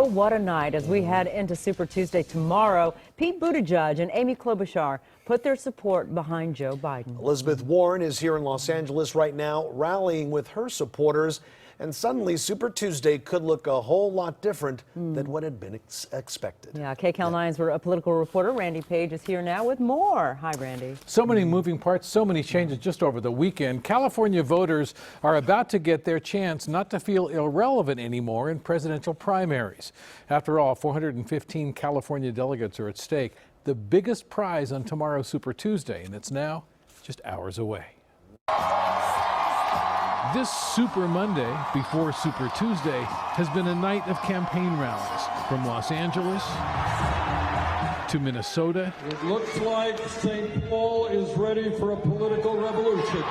Oh, what a night as we head into Super Tuesday tomorrow. Pete Buttigieg and Amy Klobuchar put their support behind Joe Biden. Elizabeth Warren is here in Los Angeles right now, rallying with her supporters. And suddenly, Super Tuesday could look a whole lot different than what had been expected. Yeah, KCAL 9's political reporter Randy Page is here now with more. Hi, Randy. So many moving parts, so many changes just over the weekend. California voters are about to get their chance not to feel irrelevant anymore in presidential primaries. After all, 415 California delegates are at stake, the biggest prize on tomorrow's Super Tuesday, and it's now just hours away. This Super Monday, before Super Tuesday, has been a night of campaign rallies from Los Angeles to Minnesota. It looks like St. Paul is ready for a political revolution.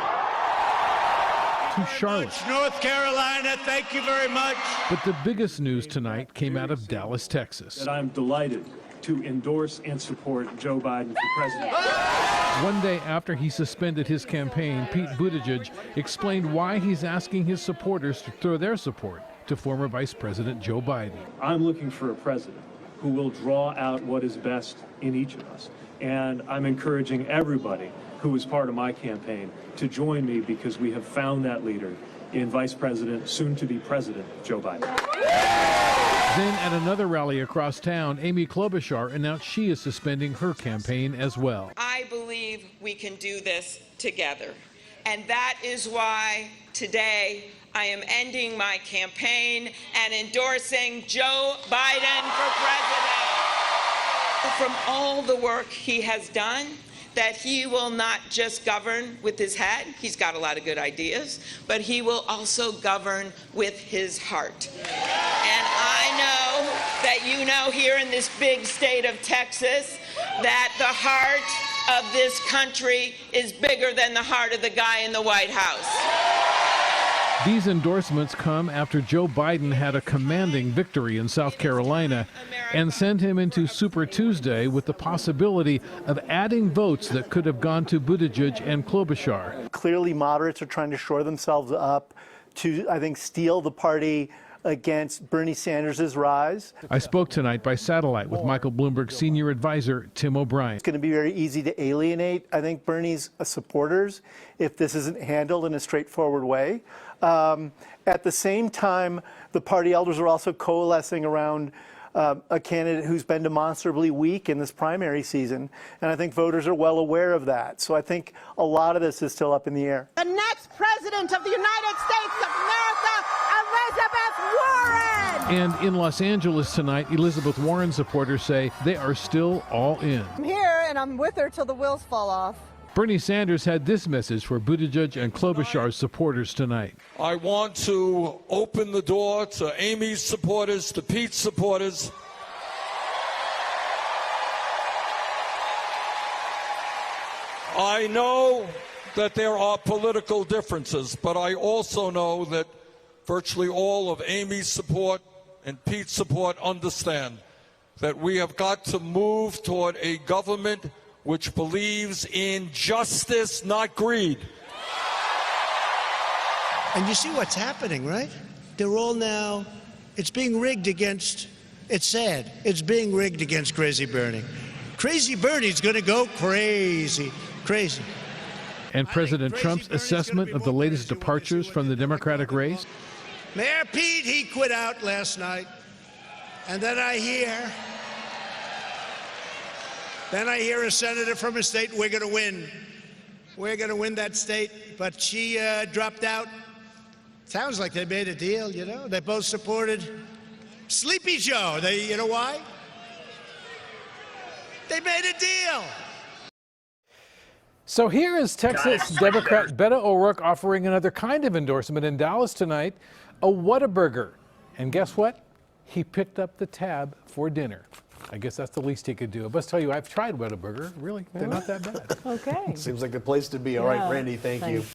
To Charlotte. North Carolina, thank you very much. But the biggest news tonight came out of Dallas, Texas. And I'm delighted to endorse and support Joe Biden for president. One day after he suspended his campaign, Pete Buttigieg explained why he's asking his supporters to throw their support to former Vice President Joe Biden. I'm looking for a president who will draw out what is best in each of us. And I'm encouraging everybody who is part of my campaign to join me because we have found that leader in Vice President, soon to be President, Joe Biden. Then at another rally across town, Amy Klobuchar announced she is suspending her campaign as well. I believe we can do this together. And that is why today I am ending my campaign and endorsing Joe Biden for president. From all the work he has done, that he will not just govern with his head, he's got a lot of good ideas, but he will also govern with his heart. And I know that you know here in this big state of Texas that the heart of this country is bigger than the heart of the guy in the White House. These endorsements come after Joe Biden had a commanding victory in South Carolina and sent him into Super Tuesday with the possibility of adding votes that could have gone to Buttigieg and Klobuchar. Clearly, moderates are trying to shore themselves up to, I think, steel the party against Bernie Sanders' rise. I spoke tonight by satellite with Michael Bloomberg's senior advisor, Tim O'Brien. It's going to be very easy to alienate, I think, Bernie's supporters if this isn't handled in a straightforward way. At the same time, the party elders are also coalescing around a candidate who's been demonstrably weak in this primary season, and I think voters are well aware of that. So I think a lot of this is still up in the air. The next president of the United States of America, Elizabeth Warren! And in Los Angeles tonight, Elizabeth Warren supporters say they are still all in. I'm here and I'm with her till the wheels fall off. Bernie Sanders had this message for Buttigieg and Klobuchar's supporters tonight. I want to open the door to Amy's supporters, to Pete's supporters. I know that there are political differences, but I also know that virtually all of Amy's support and Pete's support understand that we have got to move toward a government which believes in justice, not greed. And you see what's happening, right? They're all now, it's being rigged against, it's sad, it's being rigged against Crazy Bernie. Crazy Bernie's going to go crazy, crazy. And President Trump's assessment of the latest departures from the Democratic race? Mayor Pete, he quit out last night. And then I hear a senator from a state, we're going to win. We're going to win that state. But she dropped out. Sounds like they made a deal, you know. They both supported Sleepy Joe. You know why? They made a deal. So here is Texas Democrat Beto O'Rourke offering another kind of endorsement in Dallas tonight, a Whataburger. And guess what? He picked up the tab for dinner. I guess that's the least he could do. I must tell you, I've tried Whataburger. Really, they're not that bad. Okay. Seems like the place to be. All right, Randy, thank you.